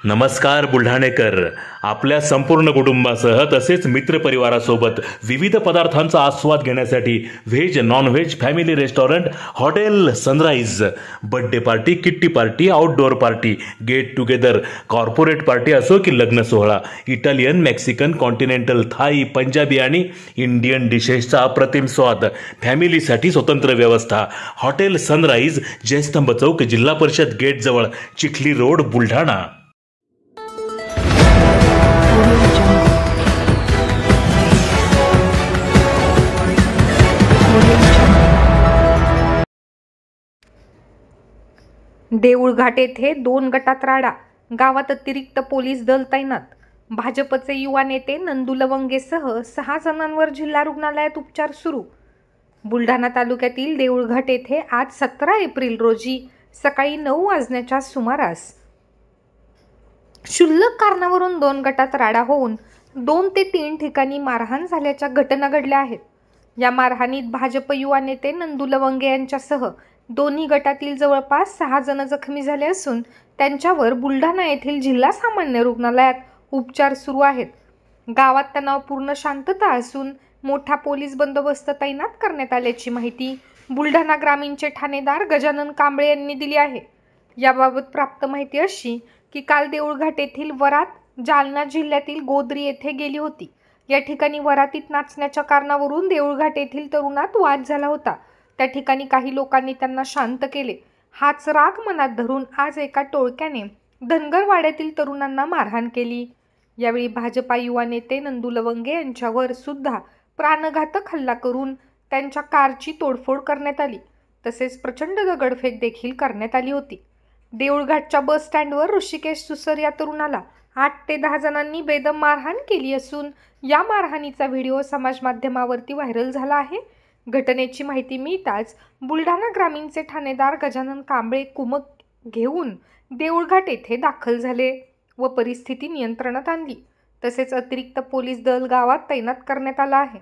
नमस्कार बुलढाणेकर, आपल्या संपूर्ण कुटुंबासह तसेच मित्रपरिवारासोबत विविध पदार्थांचा आस्वाद घेण्यासाठी veg non veg family restaurant hotel sunrise birthday party, kitty party, outdoor party, get together, corporate party असो की लग्न सोहळा, Italian, Mexican, continental, Thai, Punjabi आणि इंडियन डिशेसचा अप्रतिम स्वाद, फॅमिलीसाठी स्वतंत्र व्यवस्था. हॉटेल सनराइज, जयस्तंभ चौक, जिल्हा परिषद गेट जवळ, चिखली रोड, बुलढाणा. देऊळघाट येथे 2 गटात राडा, गावात अतिरिक्त पोलीस दल तैनात. भाजपचे युवा नेते नंदू लवंगेसह 6 जणांवर जिल्हा रुग्णालयात उपचार सुरू. बुलढाणा तालुक्यातील देऊळघाट येथे आज 17 एप्रिल रोजी सकाळी 9 वाजण्याच्या सुमारास क्षुल्लक कारणावरून 2 गटात राडा होऊन 2 ते 3 ठिकाणी मारहाण झाल्याच्या घटना घडल्या आहेत. या मारहाणीत भाजप युवा नेते नंदू लवंगे यांच्यासह दोन्ही गटातील जवळपास 6 जण जखमी झाले असून त्यांच्यावर बुलढाणा येथील जिल्हा सामान्य रुग्णालयात उपचार सुरू आहेत. गावात तणावपूर्ण शांतता असून मोठा पोलीस बंदोबस्त तैनात करण्यात आल्याची माहिती बुलढाणा ग्रामीणचे ठाणेदार गजानन कांबळे यांनी दिली आहे. याबाबत प्राप्त माहिती अशी की काल देऊळघाट येथील वरात जालना जिल्ह्यातील गोद्री येथे गेली होती. या ठिकाणी वरातीत नाचण्याच्या कारणावरून देऊळघाट येथील तरुणात वाद झाला होता. त्या ठिकाणी काही लोकांनी त्यांना शांत केले. हाच राग मनात धरून आज एका टोळक्याने धनगरवाड्यातील तरुणांना मारहाण केली. यावेळी भाजपा युवा नेते नंदू लवंगे यांच्यावर सुद्धा प्राणघातक हल्ला करून त्यांच्या कारची तोडफोड करण्यात आली. तसेच प्रचंड दगडफेक देखील करण्यात आली होती. देऊळघाटच्या बस स्टँडवर ऋषिकेश सुसर या तरुणाला 8 ते 10 जणांनी बेदम मारहाण केली असून या मारहाणीचा व्हिडिओ समाज माध्यमावरती व्हायरल झाला आहे. घटनेची माहिती मिळताच बुलढाणा ग्रामीणचे ठाणेदार गजानन कांबळे कुमक घेऊन देऊळघाट येथे दाखल झाले व परिस्थिती नियंत्रणात आणली. तसेच अतिरिक्त पोलीस दल गावात तैनात करण्यात आला आहे.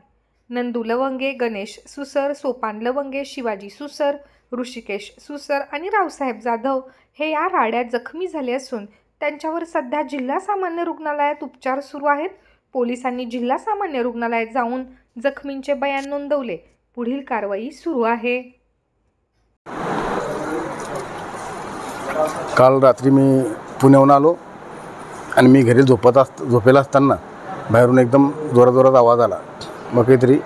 नंदू लवंगे, गणेश सुसर, सोपान लवंगे, शिवाजी सुसर, ऋषिकेश सुसर आणि रावसाहेब जाधव हे या राड्यात जखमी झाले असून त्यांच्यावर सध्या जिल्हा सामान्य रुग्णालयात उपचार सुरू आहेत. पोलिसांनी जिल्हा सामान्य रुग्णालयात जाऊन जखमींचे बयान नोंदवले. पुढील कारवाई सुरू आहे. काल रात्री मी पुण्याहून आलो आणि मी घरी झोपेला असताना बाहेरून एकदम जोराजोरात आवाज आला. मग काहीतरी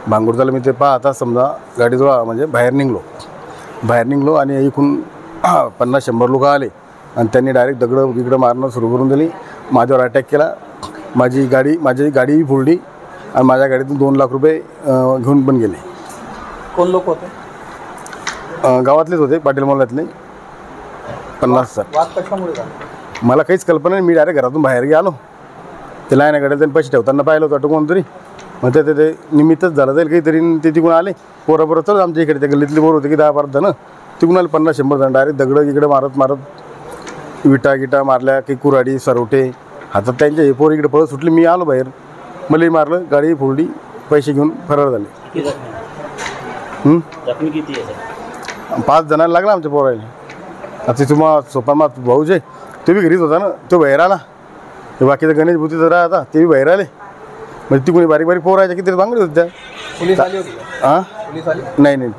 भांगूर झालं. मी ते पाहता समजा गाडीजवळ म्हणजे बाहेर निघलो आणि इकडून 50-100 लोक आले आणि त्यांनी डायरेक्ट दगडं मारणं सुरू करून दिली. माझ्यावर अटॅक केला. माझी गाडी फोडली आणि माझ्या गाडीतून 2 लाख रुपये घेऊन पण गेले. कोण लोक होते? गावातलेच होते, पाटील मोहल्ल्यातले 50 वाद कशामुळे झाला? मला काहीच कल्पना नाही. मी डायरेक्ट घरातून बाहेर गेलो. ते लाईन गाड्यात त्यांनी पैसे ठेवताना पाहिलं होतं वाटतं कोणतरी. मग ते निमित्तच झालं जाईल काहीतरी. ते तिकडून आले पोरं चल आमच्या इकडे त्या गल्लीतली पोरं होते की 10-12 जण. तिकडून आले 50-100 जण. डायरेक्ट दगडं मारत विटा मारल्या, काही कुऱ्हाडी सरवटे हातात त्यांच्या. हे पोर इकडे पळत सुटली. मी आलो बाहेर, मलाही मारलं, गाडी फोडली, पैसे घेऊन फरार झाले. जखमी किती आहे? 5 जणांना लागला आमच्या पोराला. आता तुम्हाला सोपामा भाऊ जे ते बी घरीच होता ना, तो बाहेर आला. ते बाकीचं गणेश भूती जरा आता ते बी बाहेर आले. म्हणजे ती कोणी बारीक पोरायच्या किती बांगडी होत्या. पोलीस आली होती? हां, पोलीस आली? नाही.